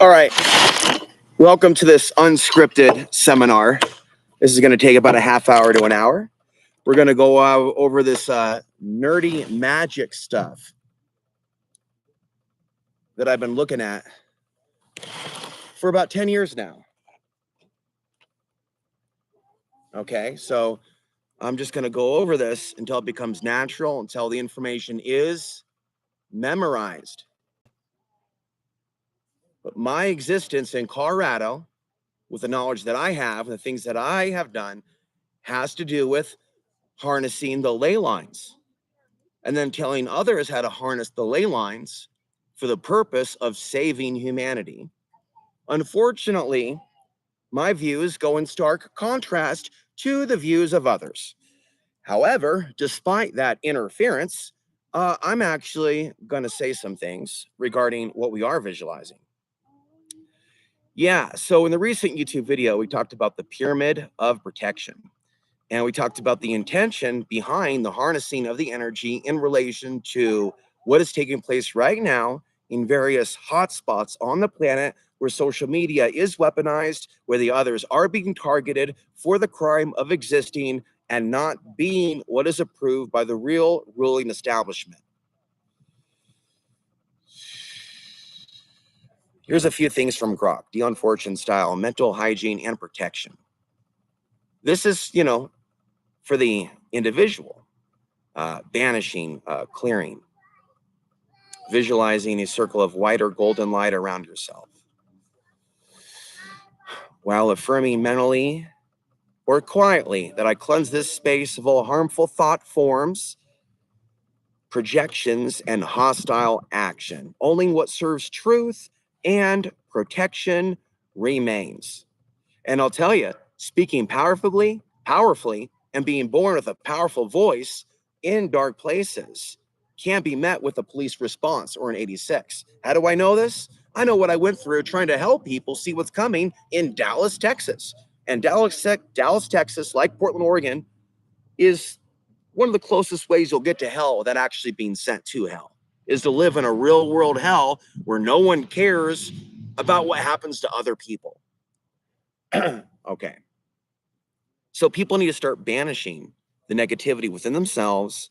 All right. Welcome to this unscripted seminar. This is going to take about a half hour to an hour. We're going to go over this nerdy magic stuff that I've been looking at for about 10 years now. Okay, so I'm just going to go over this until it becomes natural, until the information is memorized. But my existence in Colorado, with the knowledge that I have, the things that I have done, has to do with harnessing the ley lines and then telling others how to harness the ley lines for the purpose of saving humanity. Unfortunately, my views go in stark contrast to the views of others. However, despite that interference, I'm actually going to say some things regarding what we are visualizing. Yeah, so in the recent YouTube video, we talked about the pyramid of protection. And we talked about the intention behind the harnessing of the energy in relation to what is taking place right now in various hotspots on the planet where social media is weaponized, where the others are being targeted for the crime of existing and not being what is approved by the real ruling establishment. Here's a few things from Grok, Dion Fortune style, mental hygiene and protection. This is, for the individual, banishing, clearing, visualizing a circle of white or golden light around yourself, while affirming mentally or quietly that I cleanse this space of all harmful thought forms, projections, and hostile action. Only what serves truth and protection remains. And I'll tell you, speaking powerfully, and being born with a powerful voice in dark places can't be met with a police response or an 86. How do I know this? I know what I went through trying to help people see what's coming in Dallas, Texas. And Dallas, Texas, like Portland, Oregon, is one of the closest ways you'll get to hell without actually being sent to hell, is to live in a real world hell where no one cares about what happens to other people. Okay. So people need to start banishing the negativity within themselves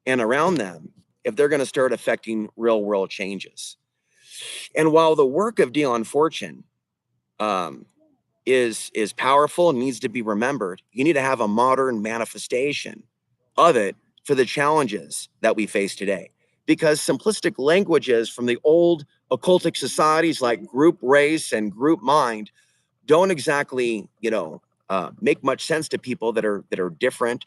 and around them if they're going to start affecting real world changes. And while the work of Dion Fortune is powerful and needs to be remembered, you need to have a modern manifestation of it for the challenges that we face today. Because simplistic languages from the old occultic societies like group race and group mind don't exactly, make much sense to people that are different.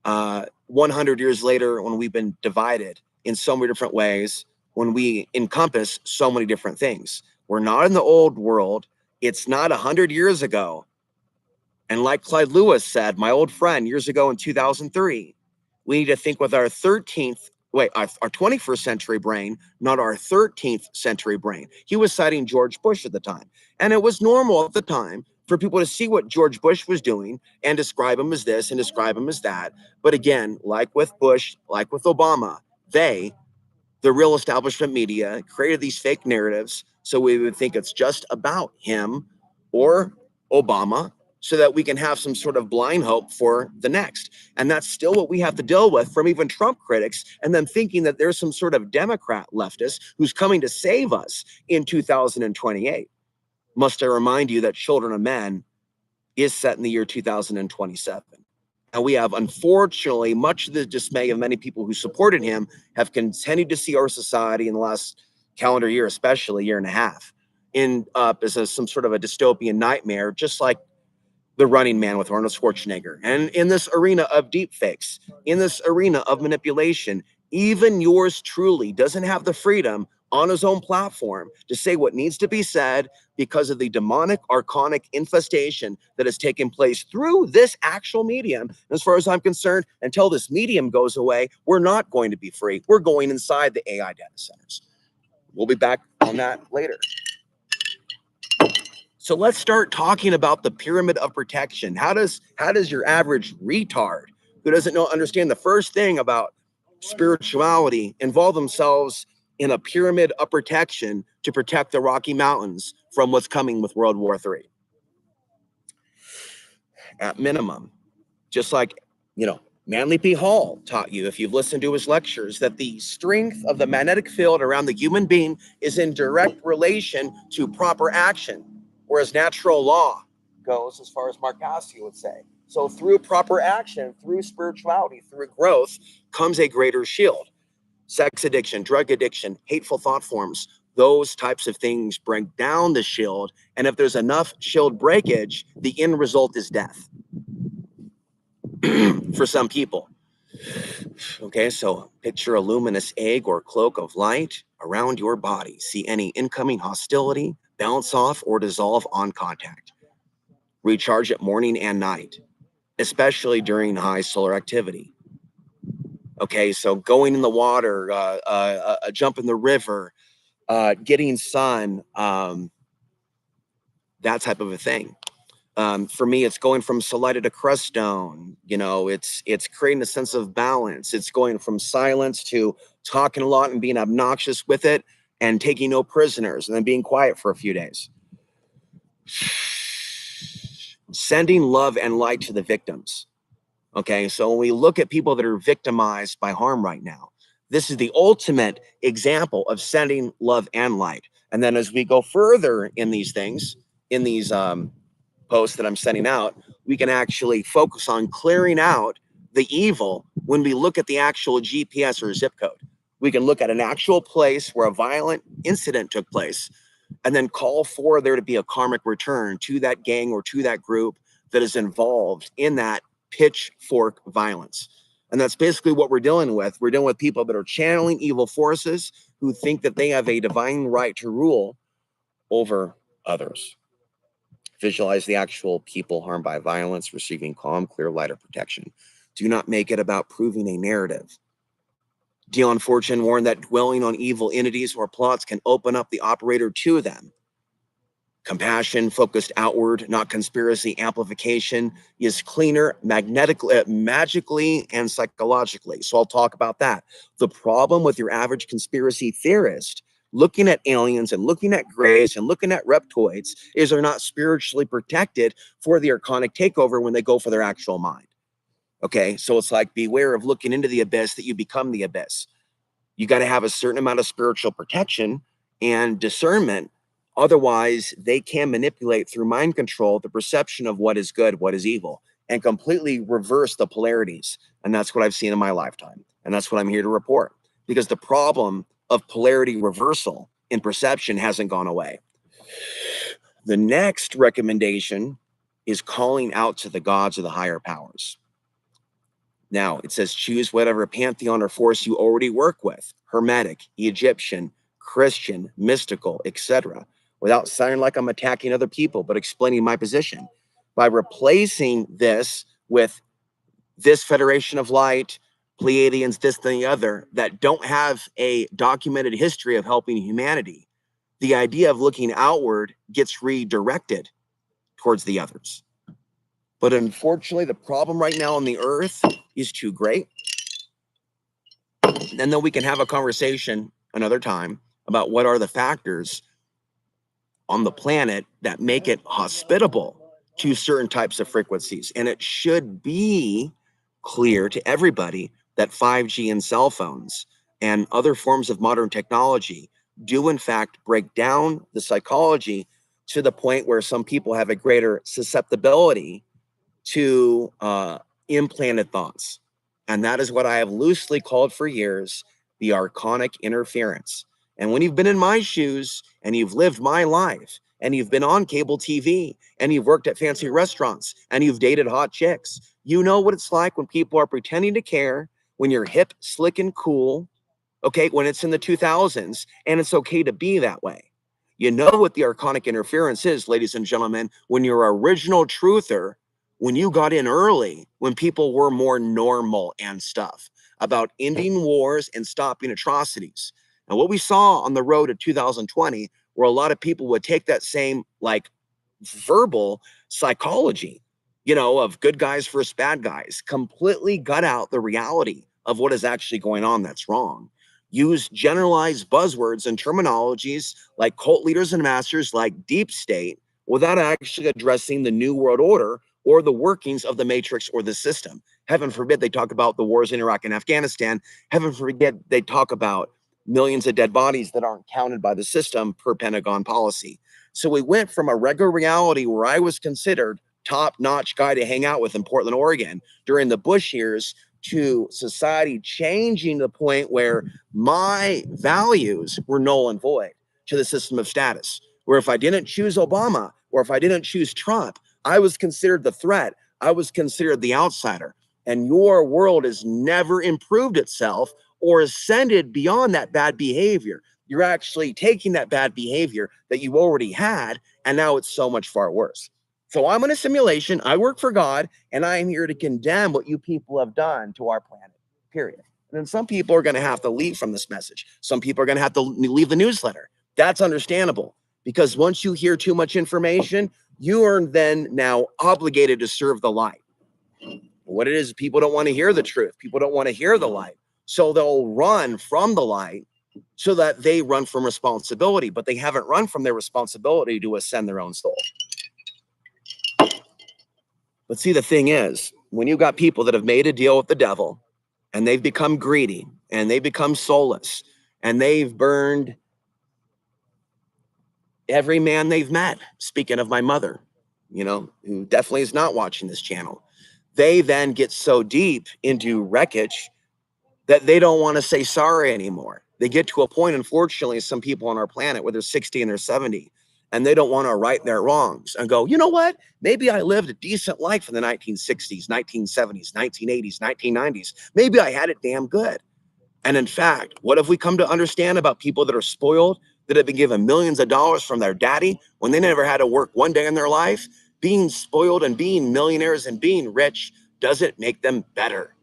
100 years later, when we've been divided in so many different ways, when we encompass so many different things, we're not in the old world. It's not 100 years ago. And like Clyde Lewis said, my old friend, years ago in 2003, we need to think with our 21st century brain, not our 13th century brain. He was citing George Bush at the time. And it was normal at the time for people to see what George Bush was doing and describe him as this and describe him as that. But again, like with Bush, like with Obama, the real establishment media, created these fake narratives so we would think it's just about him or Obama, so that we can have some sort of blind hope for the next. And that's still what we have to deal with from even Trump critics, and then thinking that there's some sort of Democrat leftist who's coming to save us in 2028. Must I remind you that Children of Men is set in the year 2027. And we have, unfortunately, much of the dismay of many people who supported him have continued to see our society in the last calendar year, especially year and a half, as some sort of a dystopian nightmare, just like The Running Man with Arnold Schwarzenegger. And in this arena of deepfakes, in this arena of manipulation, even yours truly doesn't have the freedom on his own platform to say what needs to be said because of the demonic, archonic infestation that has taken place through this actual medium. As far as I'm concerned, until this medium goes away, we're not going to be free. We're going inside the AI data centers. We'll be back on that later. So let's start talking about the pyramid of protection. How does your average retard who doesn't understand the first thing about spirituality involve themselves in a pyramid of protection to protect the Rocky Mountains from what's coming with World War III. At minimum, just like, Manly P. Hall taught you, if you've listened to his lectures, that the strength of the magnetic field around the human being is in direct relation to proper action, whereas natural law goes as far as Marcassi would say. So through proper action, through spirituality, through growth, comes a greater shield. Sex addiction, drug addiction, hateful thought forms, those types of things break down the shield. And if there's enough shield breakage, the end result is death for some people. Okay, so picture a luminous egg or cloak of light around your body. See any incoming hostility, bounce off, or dissolve on contact. Recharge it morning and night, especially during high solar activity. Okay, so going in the water, a jump in the river, getting sun, that type of a thing. For me, it's going from Salida to Crestone. It's creating a sense of balance. It's going from silence to talking a lot and being obnoxious with it and taking no prisoners and then being quiet for a few days. Sending love and light to the victims. Okay, so when we look at people that are victimized by harm right now, this is the ultimate example of sending love and light. And then as we go further in these things, in these posts that I'm sending out, we can actually focus on clearing out the evil when we look at the actual GPS or zip code. We can look at an actual place where a violent incident took place and then call for there to be a karmic return to that gang or to that group that is involved in that pitchfork violence. And that's basically what we're dealing with. We're dealing with people that are channeling evil forces who think that they have a divine right to rule over others. Visualize the actual people harmed by violence receiving calm, clear light or protection. Do not make it about proving a narrative. Dion Fortune warned that dwelling on evil entities or plots can open up the operator to them. Compassion focused outward, not conspiracy amplification, is cleaner magically and psychologically. So I'll talk about that. The problem with your average conspiracy theorist looking at aliens and looking at grays and looking at reptoids is they're not spiritually protected for the Archonic takeover when they go for their actual mind. Okay, so it's like beware of looking into the abyss that you become the abyss. You got to have a certain amount of spiritual protection and discernment. Otherwise, they can manipulate through mind control the perception of what is good, what is evil, and completely reverse the polarities. And that's what I've seen in my lifetime. And that's what I'm here to report. Because the problem of polarity reversal in perception hasn't gone away. The next recommendation is calling out to the gods or the higher powers. Now, it says choose whatever pantheon or force you already work with, Hermetic, Egyptian, Christian, mystical, etc., without sounding like I'm attacking other people, but explaining my position. By replacing this with this Federation of Light, Pleiadians, this, and the other, that don't have a documented history of helping humanity, the idea of looking outward gets redirected towards the others. But unfortunately, the problem right now on the earth is too great. And then we can have a conversation another time about what are the factors on the planet that make it hospitable to certain types of frequencies. And it should be clear to everybody that 5G and cell phones and other forms of modern technology do in fact break down the psychology to the point where some people have a greater susceptibility to implanted thoughts. And that is what I have loosely called for years the Archonic interference. And when you've been in my shoes and you've lived my life and you've been on cable TV and you've worked at fancy restaurants and you've dated hot chicks, you know what it's like when people are pretending to care, when you're hip, slick, and cool, okay, when it's in the 2000s and it's okay to be that way. You know what the Archonic interference is, ladies and gentlemen, when your original truther, when you got in early, when people were more normal and stuff about ending wars and stopping atrocities. And what we saw on the road to 2020, where a lot of people would take that same like verbal psychology, of good guys versus bad guys, completely gut out the reality of what is actually going on that's wrong. use generalized buzzwords and terminologies like cult leaders and masters like deep state without actually addressing the new world order or the workings of the matrix or the system. Heaven forbid they talk about the wars in Iraq and Afghanistan. Heaven forbid they talk about millions of dead bodies that aren't counted by the system per Pentagon policy. So we went from a regular reality where I was considered top-notch guy to hang out with in Portland, Oregon during the Bush years to society changing to the point where my values were null and void to the system of status. Where if I didn't choose Obama or if I didn't choose Trump, I was considered the threat. I was considered the outsider. And your world has never improved itself or ascended beyond that bad behavior. You're actually taking that bad behavior that you already had, and now it's so much far worse. So I'm in a simulation. I work for God, and I am here to condemn what you people have done to our planet, period. And then some people are going to have to leave from this message. Some people are going to have to leave the newsletter. That's understandable because once you hear too much information, you are then now obligated to serve the light. What it is, people don't want to hear the truth. People don't want to hear the light. So they'll run from the light so that they run from responsibility, but they haven't run from their responsibility to ascend their own soul. But see, the thing is, when you got people that have made a deal with the devil and they've become greedy and they become soulless and they've burned every man they've met, speaking of my mother, who definitely is not watching this channel, they then get so deep into wreckage that they don't want to say sorry anymore. They get to a point, unfortunately, some people on our planet where they're 60 and they're 70, and they don't want to right their wrongs and go, you know what? Maybe I lived a decent life in the 1960s, 1970s, 1980s, 1990s. Maybe I had it damn good. And in fact, what have we come to understand about people that are spoiled, that have been given millions of dollars from their daddy when they never had to work one day in their life? Being spoiled and being millionaires and being rich doesn't make them better.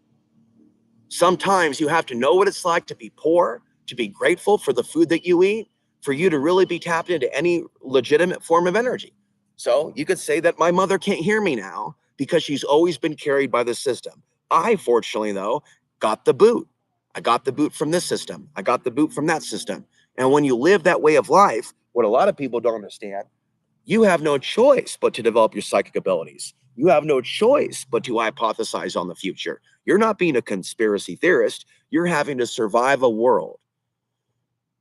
Sometimes you have to know what it's like to be poor, to be grateful for the food that you eat, for you to really be tapped into any legitimate form of energy. So you could say that my mother can't hear me now because she's always been carried by the system. I, fortunately, though, got the boot. I got the boot from this system. I got the boot from that system. And when you live that way of life, what a lot of people don't understand, you have no choice but to develop your psychic abilities. You have no choice but to hypothesize on the future. You're not being a conspiracy theorist. You're having to survive a world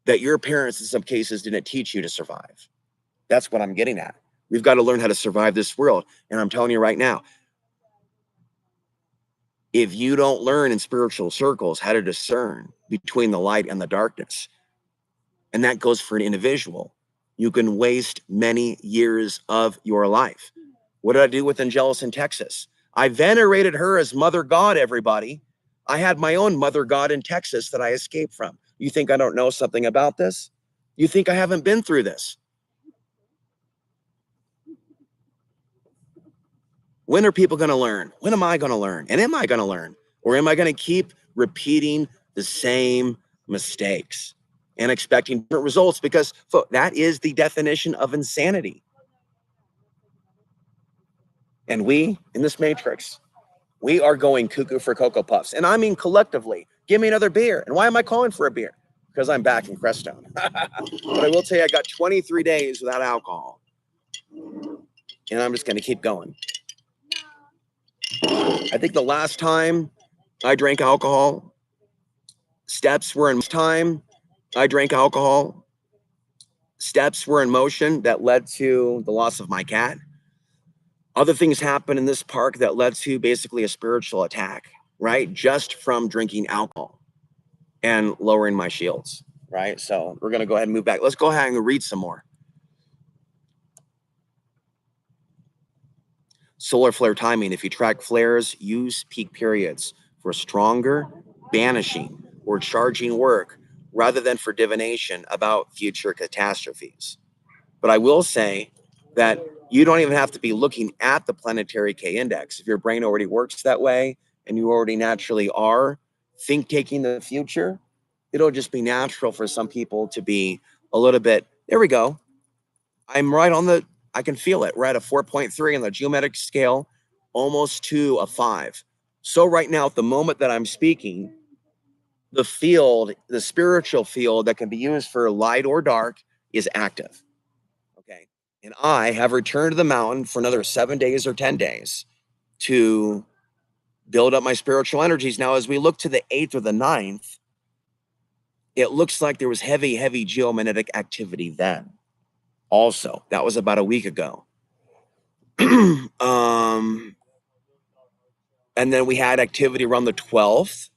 that your parents, in some cases, didn't teach you to survive. That's what I'm getting at. We've got to learn how to survive this world. And I'm telling you right now, if you don't learn in spiritual circles how to discern between the light and the darkness, and that goes for an individual, you can waste many years of your life. What did I do with Angelus in Texas? I venerated her as Mother God, everybody. I had my own Mother God in Texas that I escaped from. You think I don't know something about this? You think I haven't been through this? When are people going to learn? When am I going to learn? And am I going to learn? Or am I going to keep repeating the same mistakes and expecting different results? Because that is the definition of insanity. And we, in this matrix, we are going cuckoo for Cocoa Puffs. And I mean collectively, give me another beer. And why am I calling for a beer? Because I'm back in Crestone. But I will tell you, I got 23 days without alcohol. And I'm just going to keep going. I think the last time I drank alcohol, steps were in time. I drank alcohol. Steps were in motion that led to the loss of my cat. Other things happened in this park that led to basically a spiritual attack, right? Just from drinking alcohol and lowering my shields, right? So we're going to go ahead and move back. Let's go ahead and read some more. Solar flare timing. If you track flares, use peak periods for stronger banishing or charging work rather than for divination about future catastrophes. But I will say that you don't even have to be looking at the planetary K index. If your brain already works that way and you already naturally are taking the future, it'll just be natural for some people to be a little bit, there we go. I'm right on I can feel it. We're at a 4.3 on the geometric scale, almost to a 5. So right now, at the moment that I'm speaking, the field, the spiritual field that can be used for light or dark, is active. Okay. And I have returned to the mountain for another 7 days or 10 days to build up my spiritual energies. Now, as we look to the 8th or the 9th, it looks like there was heavy geomagnetic activity then. Also, that was about a week ago. And then we had activity around the 12th,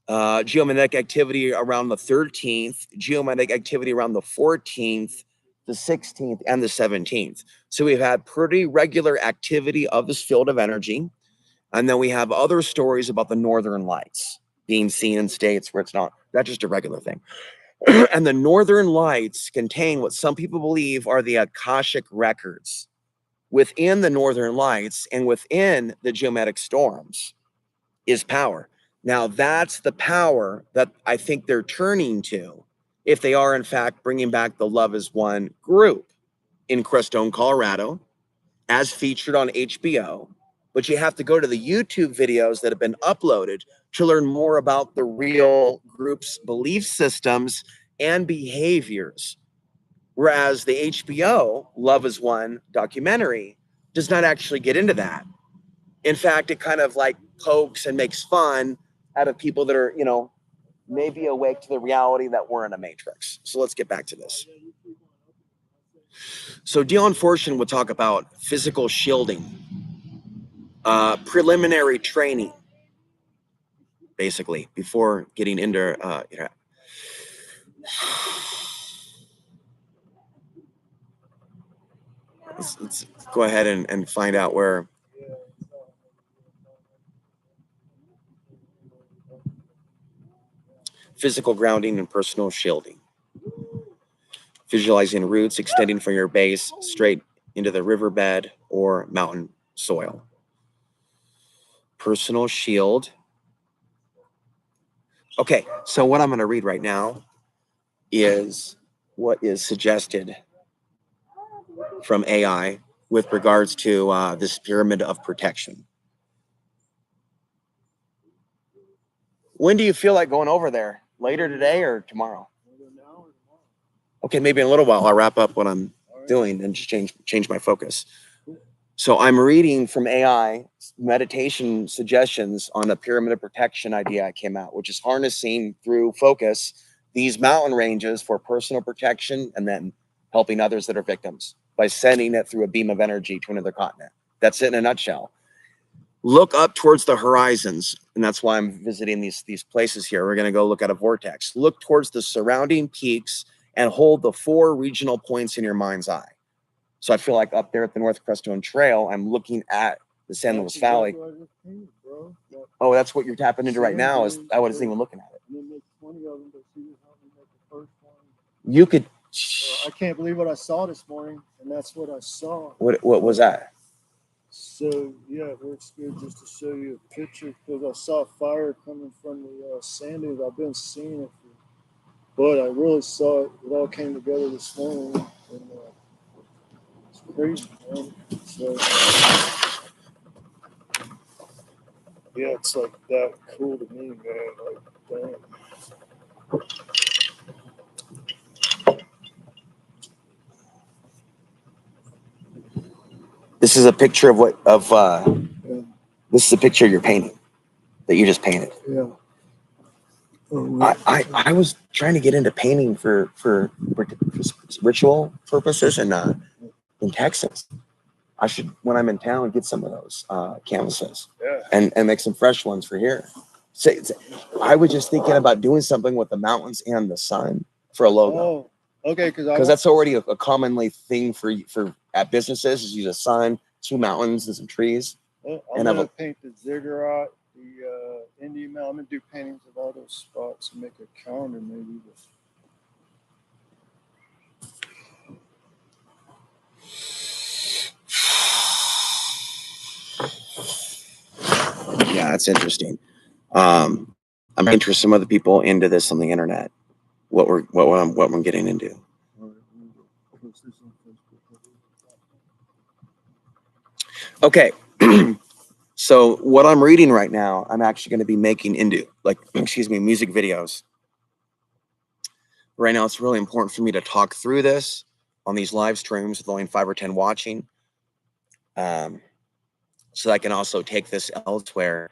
geomagnetic activity around the 13th, geomagnetic activity around the 14th, the 16th, and the 17th. So we've had pretty regular activity of this field of energy. And then we have other stories about the northern lights being seen in states where it's not, that's just a regular thing. And the northern lights contain what some people believe are the Akashic records. Within the northern lights and within the geometric storms is power. Now, that's the power that I think they're turning to if they are, in fact, bringing back the Love is One group in Crestone, Colorado, as featured on HBO. But you have to go to the YouTube videos that have been uploaded to learn more about the real group's belief systems and behaviors. Whereas the HBO Love is One documentary does not actually get into that. In fact, it kind of like pokes and makes fun out of people that are, maybe awake to the reality that we're in a matrix. So let's get back to this. So Dion Fortune would talk about physical shielding, preliminary training, basically, before getting into, let's go ahead and find out where. Physical grounding and personal shielding. Visualizing roots extending from your base straight into the riverbed or mountain soil. Personal shield. Okay, so what I'm going to read right now is what is suggested from AI with regards to this pyramid of protection. When do you feel like going over there? Later today or tomorrow? Okay, maybe in a little while I'll wrap up what I'm doing and just change my focus. So I'm reading from AI meditation suggestions on a pyramid of protection idea I came out, which is harnessing through focus these mountain ranges for personal protection and then helping others that are victims by sending it through a beam of energy to another continent. That's it in a nutshell. Look up towards the horizons, and that's why I'm visiting these places here. We're going to go look at a vortex. Look towards the surrounding peaks and hold the 4 regional points in your mind's eye. So I feel like up there at the North Crestone Trail, I'm looking at the San Luis Valley. Oh, that's what you're tapping into right now. I wasn't even looking at it. You could. I can't believe what I saw this morning, and that's what I saw. What was that? So yeah, it works good just to show you a picture because I saw fire coming from the sand dunes. I've been seeing it, but I really saw it. It all came together this morning, and it's crazy, man. So yeah, it's like that cool to me, man. Like damn. This is a picture this is a picture of your painting that you just painted. Yeah. I was trying to get into painting for ritual purposes in Texas. I should, when I'm in town, get some of those canvases and make some fresh ones for here. So, I was just thinking about doing something with the mountains and the sun for a logo. Oh, okay, because that's already a commonly thing for at businesses is use a sun, 2 mountains, and some trees. I'm gonna paint the ziggurat, the Indian Mountain. I'm gonna do paintings of all those spots and make a calendar maybe. Yeah, that's interesting. I'm interested some other people into this on the internet. What I'm getting into. Okay. So what I'm reading right now, I'm actually going to be making into like, excuse me, music videos. Right now, it's really important for me to talk through this on these live streams with only 5 or 10 watching. So that I can also take this elsewhere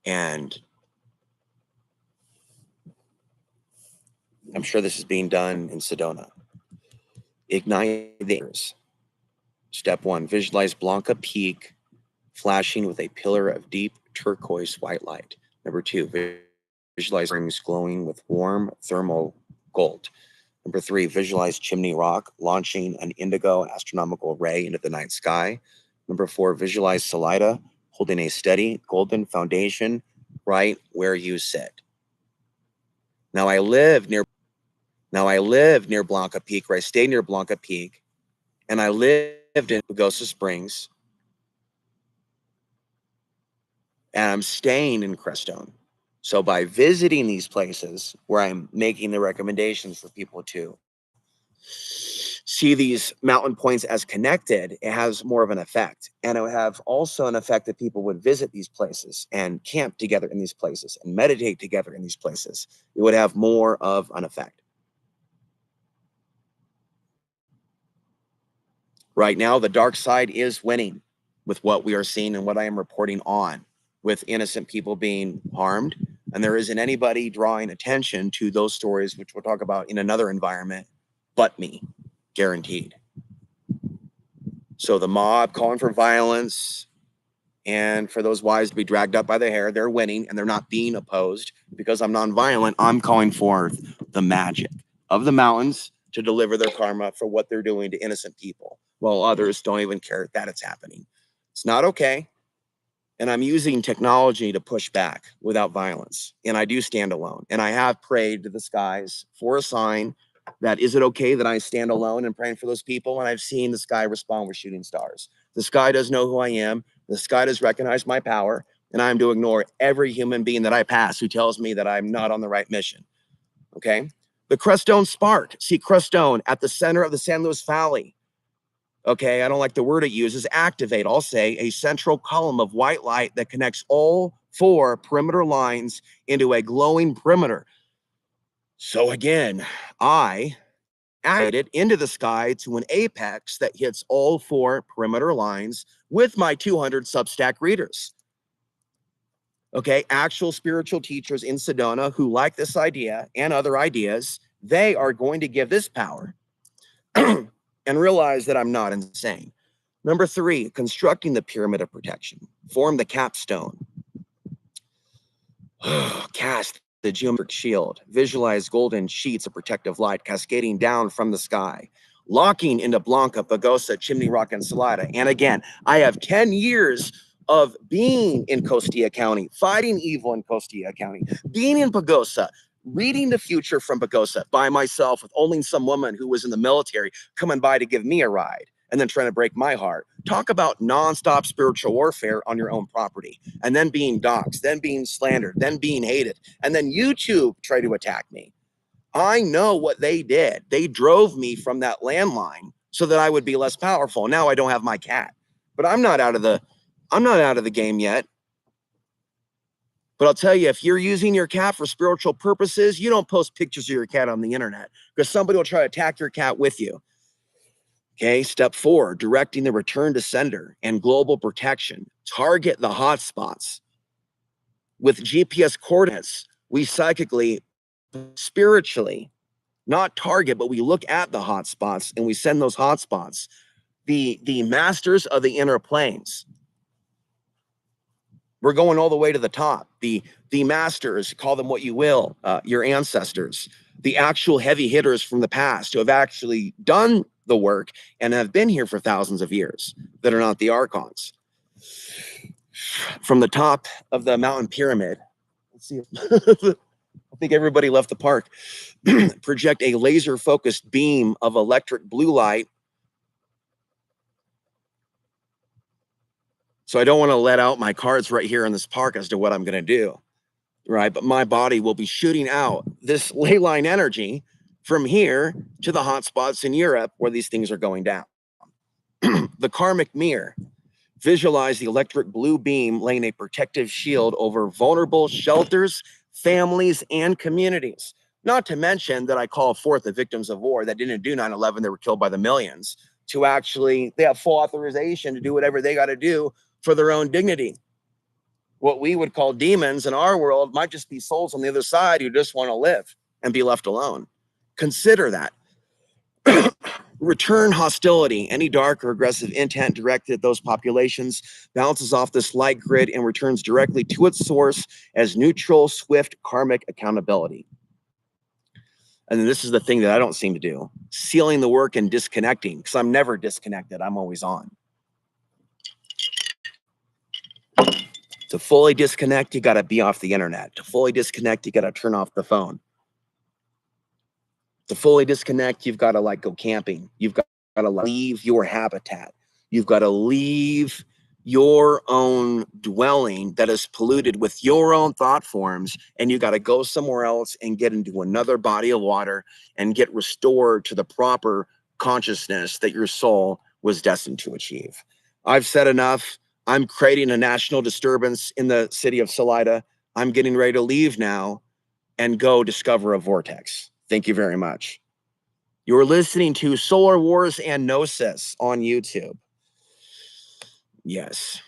and I'm sure this is being done in Sedona. Ignite the ears. Step 1, visualize Blanca Peak flashing with a pillar of deep turquoise white light. Number 2, visualize rings glowing with warm thermal gold. Number 3, visualize Chimney Rock launching an indigo astronomical ray into the night sky. Number 4, visualize Salida holding a steady golden foundation right where you sit. Now I live near Blanca Peak, or I stay near Blanca Peak, and I lived in Pagosa Springs, and I'm staying in Crestone. So by visiting these places where I'm making the recommendations for people to see these mountain points as connected, it has more of an effect. And it would have also an effect that people would visit these places and camp together in these places and meditate together in these places. It would have more of an effect. Right now, the dark side is winning with what we are seeing and what I am reporting on, with innocent people being harmed. And there isn't anybody drawing attention to those stories, which we'll talk about in another environment, but me, guaranteed. So the mob calling for violence and for those wives to be dragged up by the hair, they're winning and they're not being opposed because I'm nonviolent. I'm calling for the magic of the mountains to deliver their karma for what they're doing to innocent people, while others don't even care that it's happening. It's not okay. And I'm using technology to push back without violence. And I do stand alone. And I have prayed to the skies for a sign that is it okay that I stand alone and praying for those people? And I've seen the sky respond with shooting stars. The sky does know who I am. The sky does recognize my power. And I'm to ignore every human being that I pass who tells me that I'm not on the right mission. Okay. The Crestone Spark. See Crestone at the center of the San Luis Valley. Okay, I don't like the word it uses, activate. I'll say a central column of white light that connects all 4 perimeter lines into a glowing perimeter. So again, I added into the sky to an apex that hits all 4 perimeter lines with my 200 Substack readers. Okay, actual spiritual teachers in Sedona who like this idea and other ideas, they are going to give this power and realize that I'm not insane. Number 3, constructing the pyramid of protection. Form the capstone. Cast the geometric shield. Visualize golden sheets of protective light cascading down from the sky, locking into Blanca, Pagosa, Chimney Rock, and Salida. And again, I have 10 years of being in Costilla County, fighting evil in Costilla County, being in Pagosa, reading the future from Pagosa by myself with only some woman who was in the military coming by to give me a ride and then trying to break my heart. Talk about nonstop spiritual warfare on your own property, and then being doxxed, then being slandered, then being hated, and then YouTube try to attack me. I know what they did. They drove me from that landline so that I would be less powerful. Now I don't have my cat, but I'm not out of the game yet. But I'll tell you, if you're using your cat for spiritual purposes, you don't post pictures of your cat on the internet because somebody will try to attack your cat with you. Okay, step 4, directing the return to sender and global protection. Target the hotspots. With GPS coordinates, we psychically, spiritually, not target, but we look at the hotspots and we send those hotspots. The masters of the inner planes. We're going all the way to the top. The masters, call them what you will, your ancestors, the actual heavy hitters from the past who have actually done the work and have been here for thousands of years that are not the archons. From the top of the mountain pyramid, let's see if I think everybody left the park. Project a laser focused beam of electric blue light. So I don't want to let out my cards right here in this park as to what I'm going to do. Right. But my body will be shooting out this ley line energy from here to the hot spots in Europe where these things are going down. The karmic mirror. Visualize the electric blue beam laying a protective shield over vulnerable shelters, families, and communities. Not to mention that I call forth the victims of war that didn't do 9/11, they were killed by the millions, to actually, they have full authorization to do whatever they got to do for their own dignity. What we would call demons in our world might just be souls on the other side who just want to live and be left alone. Consider that. Return hostility, any dark or aggressive intent directed at those populations, bounces off this light grid and returns directly to its source as neutral, swift, karmic accountability. And then this is the thing that I don't seem to do, sealing the work and disconnecting, because I'm never disconnected, I'm always on. To fully disconnect, you got to be off the internet. To fully disconnect, you got to turn off the phone. To fully disconnect, you've got to like go camping. You've got to leave your habitat. You've got to leave your own dwelling that is polluted with your own thought forms, and you got to go somewhere else and get into another body of water and get restored to the proper consciousness that your soul was destined to achieve. I've said enough. I'm creating a national disturbance in the city of Salida. I'm getting ready to leave now and go discover a vortex. Thank you very much. You're listening to Solar Wars and Gnosis on YouTube. Yes.